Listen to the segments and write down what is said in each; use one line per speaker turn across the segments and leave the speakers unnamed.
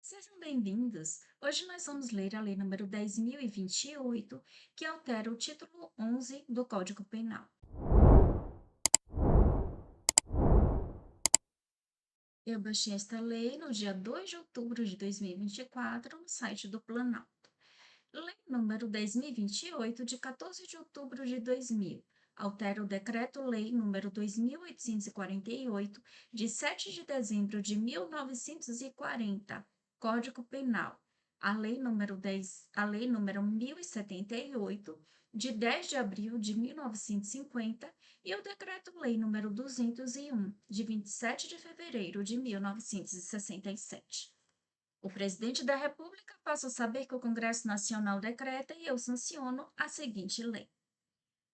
Sejam bem-vindos! Hoje nós vamos ler a Lei número 10.028, que altera o título 11 do Código Penal. Eu baixei esta lei no dia 2 de outubro de 2024 no site do Planalto. Lei número 10.028, de 14 de outubro de 2000, altera o Decreto-Lei número 2.848, de 7 de dezembro de 1940, Código Penal, a Lei número 1.078, de 10 de abril de 1950, e o Decreto-Lei número 201, de 27 de fevereiro de 1967. O presidente da República passa a saber que o Congresso Nacional decreta e eu sanciono a seguinte lei.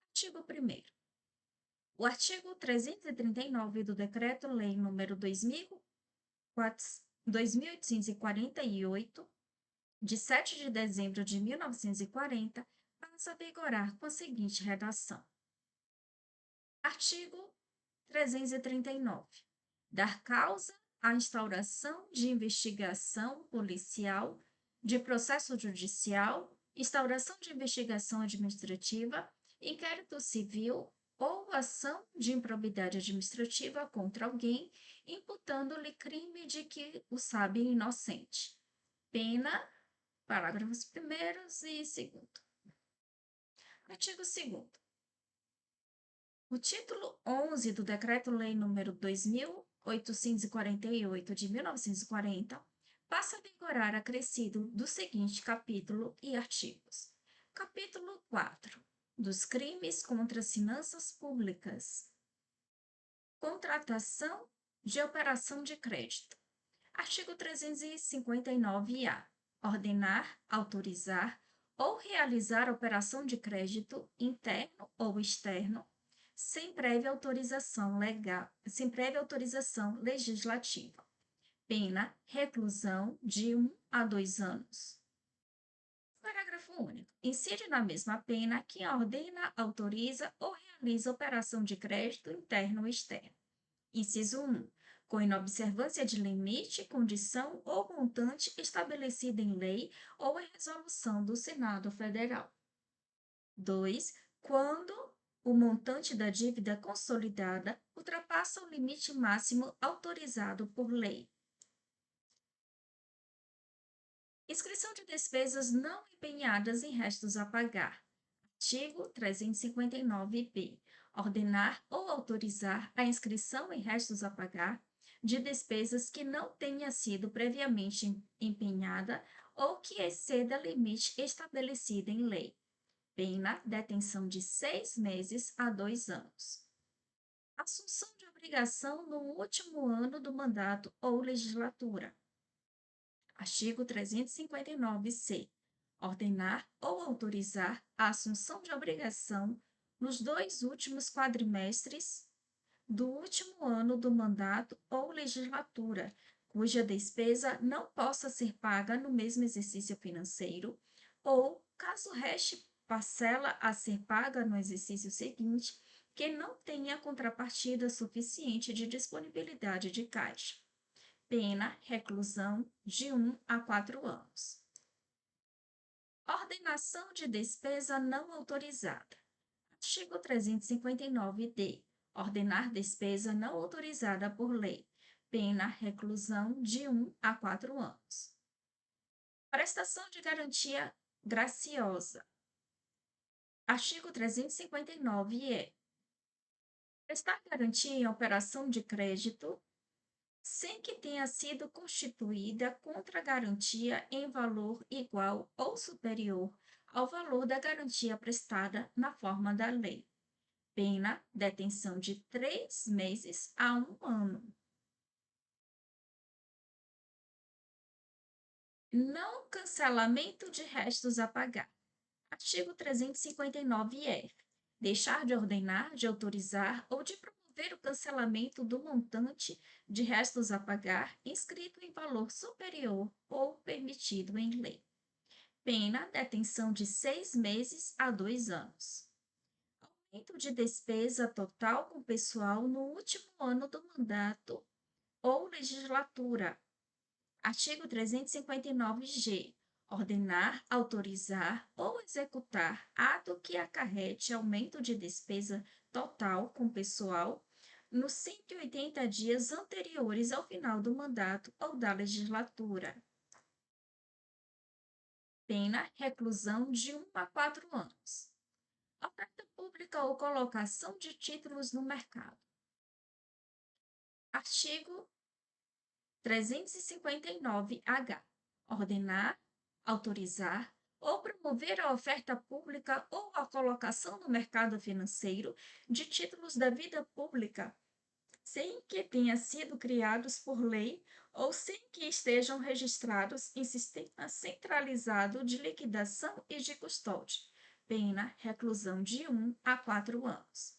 Artigo 1º. O artigo 339 do Decreto-Lei nº 2.848, de 7 de dezembro de 1940, passa a vigorar com a seguinte redação. Artigo 339. Dar causa à instauração de investigação policial, de processo judicial, instauração de investigação administrativa, inquérito civil ou ação de improbidade administrativa contra alguém, imputando-lhe crime de que o sabe inocente. Pena, parágrafos 1º e 2º. Artigo 2º. O título 11 do Decreto-Lei nº 2.848, de 1940, passa a vigorar acrescido do seguinte capítulo e artigos. Capítulo 4. Dos crimes contra as finanças públicas. Contratação de operação de crédito. Artigo 359-A. Ordenar, autorizar ou realizar operação de crédito interno ou externo sem prévia autorização legislativa. Pena, reclusão de 1 a 2 anos. Parágrafo único. Incide na mesma pena quem ordena, autoriza ou realiza operação de crédito interno ou externo. Inciso 1. Com inobservância de limite, condição ou montante estabelecida em lei ou em resolução do Senado Federal. 2. Quando o montante da dívida consolidada ultrapassa o limite máximo autorizado por lei. Inscrição de despesas não empenhadas em restos a pagar. Artigo 359-B. Ordenar ou autorizar a inscrição em restos a pagar de despesas que não tenha sido previamente empenhada ou que exceda limite estabelecido em lei. Pena, detenção de 6 meses a 2 anos. Assunção de obrigação no último ano do mandato ou legislatura. Artigo 359-C. Ordenar ou autorizar a assunção de obrigação nos 2 últimos quadrimestres do último ano do mandato ou legislatura, cuja despesa não possa ser paga no mesmo exercício financeiro, ou, caso reste parcela a ser paga no exercício seguinte, que não tenha contrapartida suficiente de disponibilidade de caixa. Pena, reclusão de 1 a 4 anos. Ordenação de despesa não autorizada. Artigo 359-D. Ordenar despesa não autorizada por lei. Pena, reclusão de 1 a 4 anos. Prestação de garantia graciosa. Artigo 359-E. Prestar garantia em operação de crédito sem que tenha sido constituída contragarantia em valor igual ou superior ao valor da garantia prestada na forma da lei. Pena, detenção de 3 meses a 1 ano. Não cancelamento de restos a pagar. Artigo 359-F. Deixar de ordenar, de autorizar ou de promover o cancelamento do montante de restos a pagar inscrito em valor superior ou permitido em lei. Pena, detenção de 6 meses a 2 anos. Aumento de despesa total com pessoal no último ano do mandato ou legislatura. Artigo 359-G. Ordenar, autorizar ou executar ato que acarrete aumento de despesa total com pessoal nos 180 dias anteriores ao final do mandato ou da legislatura. Pena, reclusão de 1 a 4 anos. Oferta pública ou colocação de títulos no mercado. Artigo 359-H. Ordenar, autorizar ou promover a oferta pública ou a colocação no mercado financeiro de títulos da vida pública, sem que tenham sido criados por lei ou sem que estejam registrados em sistema centralizado de liquidação e de custódia. Pena, reclusão de 1 a 4 anos.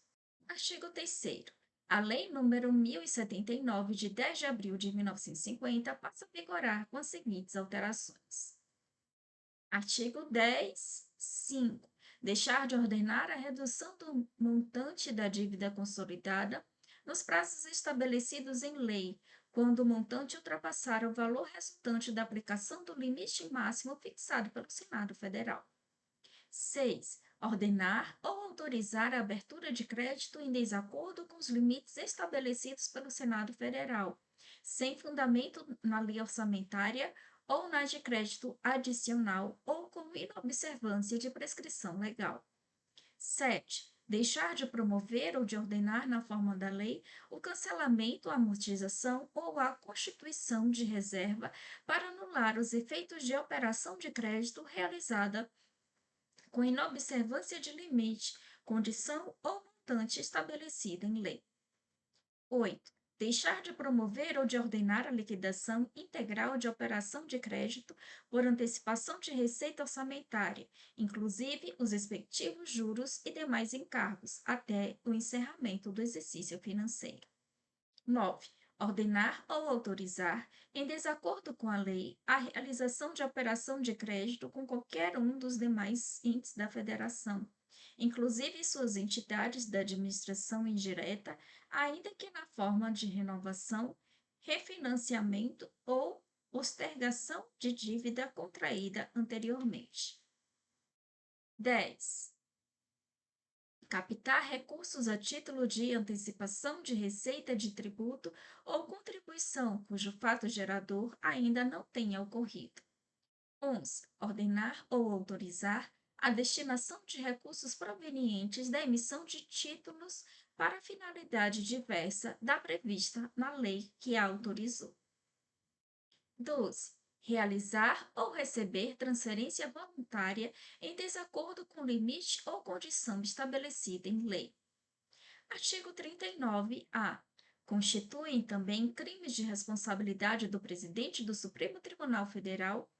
Artigo 3º. A Lei nº 1079, de 10 de abril de 1950, passa a vigorar com as seguintes alterações. Artigo 10, 5. Deixar de ordenar a redução do montante da dívida consolidada nos prazos estabelecidos em lei, quando o montante ultrapassar o valor resultante da aplicação do limite máximo fixado pelo Senado Federal. 6. Ordenar ou autorizar a abertura de crédito em desacordo com os limites estabelecidos pelo Senado Federal, sem fundamento na lei orçamentária ou na de crédito adicional ou com inobservância de prescrição legal. 7. Deixar de promover ou de ordenar na forma da lei o cancelamento, a amortização ou a constituição de reserva para anular os efeitos de operação de crédito realizada com inobservância de limite, condição ou montante estabelecida em lei. 8. Deixar de promover ou de ordenar a liquidação integral de operação de crédito por antecipação de receita orçamentária, inclusive os respectivos juros e demais encargos, até o encerramento do exercício financeiro. 9. Ordenar ou autorizar, em desacordo com a lei, a realização de operação de crédito com qualquer um dos demais entes da Federação, inclusive suas entidades da administração indireta, ainda que na forma de renovação, refinanciamento ou postergação de dívida contraída anteriormente. 10. Captar recursos a título de antecipação de receita de tributo ou contribuição cujo fato gerador ainda não tenha ocorrido. 11. Ordenar ou autorizar a destinação de recursos provenientes da emissão de títulos para finalidade diversa da prevista na lei que a autorizou. 12. Realizar ou receber transferência voluntária em desacordo com limite ou condição estabelecida em lei. Artigo 39-A. Constituem também crimes de responsabilidade do presidente do Supremo Tribunal Federal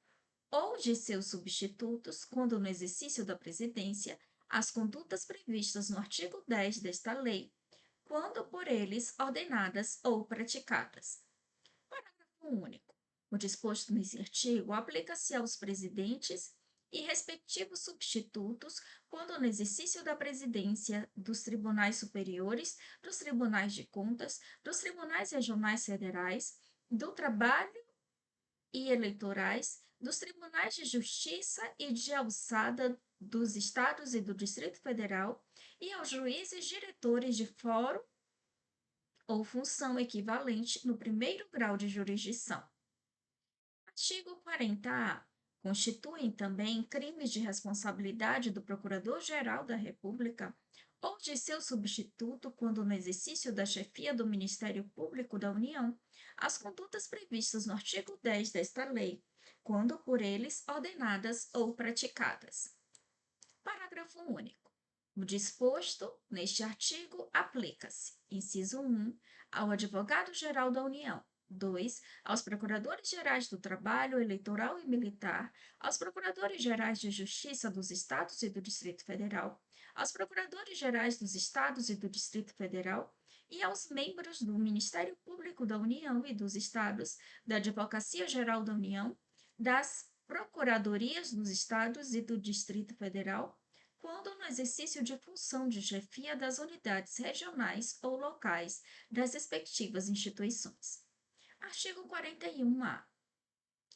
ou de seus substitutos, quando no exercício da presidência, as condutas previstas no artigo 10 desta lei, quando por eles ordenadas ou praticadas. Parágrafo único. O disposto nesse artigo aplica-se aos presidentes e respectivos substitutos, quando no exercício da presidência dos tribunais superiores, dos tribunais de contas, dos tribunais regionais federais, do trabalho e eleitorais, dos tribunais de justiça e de alçada dos estados e do Distrito Federal, e aos juízes diretores de fórum ou função equivalente no primeiro grau de jurisdição. Artigo 40-A. Constituem também crimes de responsabilidade do Procurador-Geral da República ou de seu substituto, quando no exercício da chefia do Ministério Público da União, as condutas previstas no artigo 10 desta lei, quando por eles ordenadas ou praticadas. Parágrafo único. O disposto neste artigo aplica-se: inciso 1, ao Advogado-Geral da União; 2, aos Procuradores-Gerais do Trabalho, Eleitoral e Militar; aos Procuradores-Gerais de Justiça dos Estados e do Distrito Federal; aos Procuradores-Gerais dos Estados e do Distrito Federal; e aos membros do Ministério Público da União e dos Estados, da Advocacia Geral da União, das Procuradorias dos Estados e do Distrito Federal, quando no exercício de função de chefia das unidades regionais ou locais das respectivas instituições. Artigo 41-A.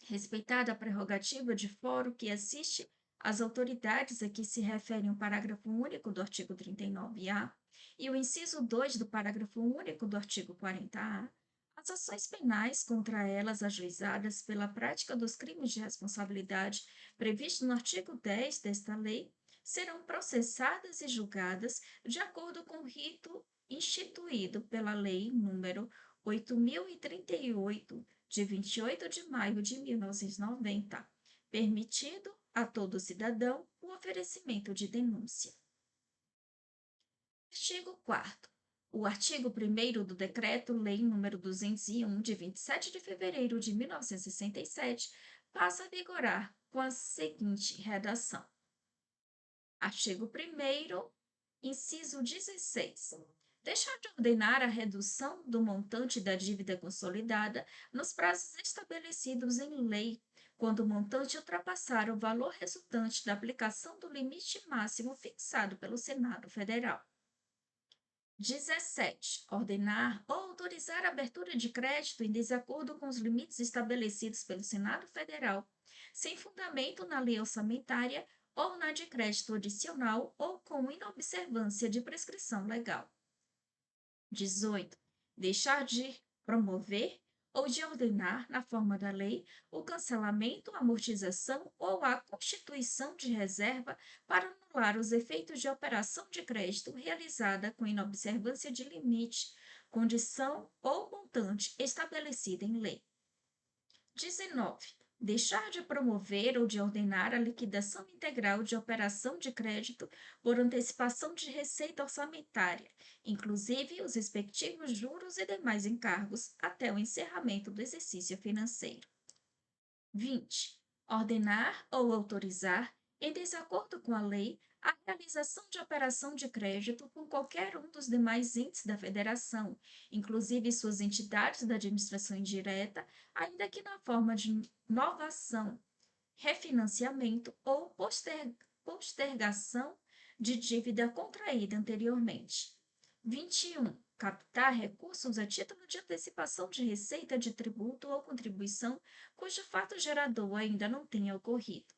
Respeitada a prerrogativa de foro que assiste às autoridades a que se refere o parágrafo único do artigo 39-A e o inciso 2 do parágrafo único do artigo 40-A, as ações penais contra elas ajuizadas pela prática dos crimes de responsabilidade previstos no artigo 10 desta lei serão processadas e julgadas de acordo com o rito instituído pela Lei número 8.038, de 28 de maio de 1990, permitido a todo cidadão o oferecimento de denúncia. Artigo 4º. O artigo 1º do Decreto-Lei nº 201, de 27 de fevereiro de 1967, passa a vigorar com a seguinte redação. Artigo 1º, inciso 16. Deixar de ordenar a redução do montante da dívida consolidada nos prazos estabelecidos em lei, quando o montante ultrapassar o valor resultante da aplicação do limite máximo fixado pelo Senado Federal. 17. Ordenar ou autorizar a abertura de crédito em desacordo com os limites estabelecidos pelo Senado Federal, sem fundamento na lei orçamentária ou na de crédito adicional ou com inobservância de prescrição legal. 18. Deixar de promover ou de ordenar, na forma da lei, o cancelamento, amortização ou a constituição de reserva para anular os efeitos de operação de crédito realizada com inobservância de limite, condição ou montante estabelecida em lei. 19. Deixar de promover ou de ordenar a liquidação integral de operação de crédito por antecipação de receita orçamentária, inclusive os respectivos juros e demais encargos, até o encerramento do exercício financeiro. 20. Ordenar ou autorizar, em desacordo com a lei, a realização de operação de crédito com qualquer um dos demais entes da federação, inclusive suas entidades da administração indireta, ainda que na forma de novação, refinanciamento ou postergação de dívida contraída anteriormente. 21. Captar recursos a título de antecipação de receita de tributo ou contribuição cujo fato gerador ainda não tenha ocorrido.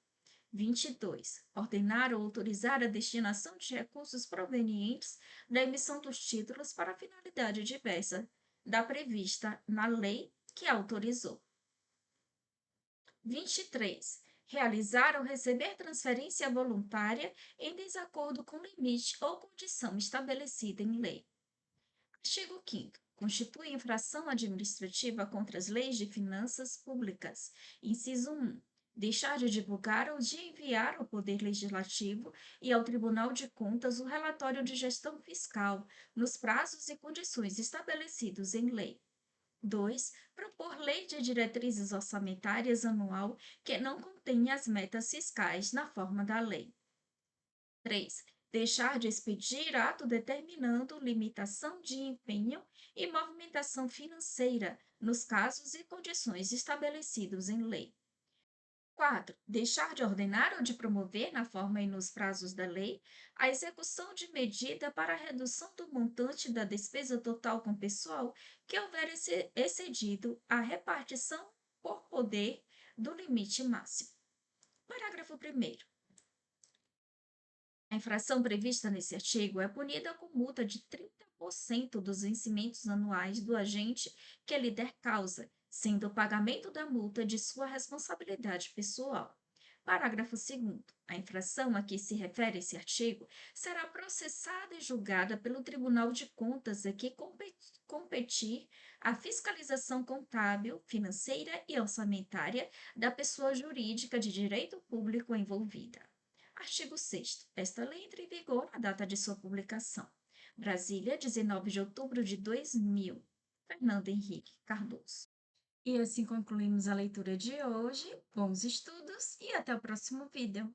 22. Ordenar ou autorizar a destinação de recursos provenientes da emissão dos títulos para finalidade diversa da prevista na lei que autorizou. 23. Realizar ou receber transferência voluntária em desacordo com limite ou condição estabelecida em lei. Artigo 5º. Constitui infração administrativa contra as leis de finanças públicas. Inciso 1. Deixar de divulgar ou de enviar ao Poder Legislativo e ao Tribunal de Contas o relatório de gestão fiscal, nos prazos e condições estabelecidos em lei. 2. Propor lei de diretrizes orçamentárias anual que não contenha as metas fiscais na forma da lei. 3. Deixar de expedir ato determinando limitação de empenho e movimentação financeira nos casos e condições estabelecidos em lei. 4. Deixar de ordenar ou de promover, na forma e nos prazos da lei, a execução de medida para a redução do montante da despesa total com pessoal que houver excedido a repartição por poder do limite máximo. Parágrafo 1º. A infração prevista nesse artigo é punida com multa de 30% dos vencimentos anuais do agente que lhe der causa, sendo o pagamento da multa de sua responsabilidade pessoal. Parágrafo 2º. A infração a que se refere esse artigo será processada e julgada pelo Tribunal de Contas a que competir a fiscalização contábil, financeira e orçamentária da pessoa jurídica de direito público envolvida. Artigo 6º. Esta lei entra em vigor na data de sua publicação. Brasília, 19 de outubro de 2000. Fernando Henrique Cardoso. E assim concluímos a leitura de hoje. Bons estudos e até o próximo vídeo.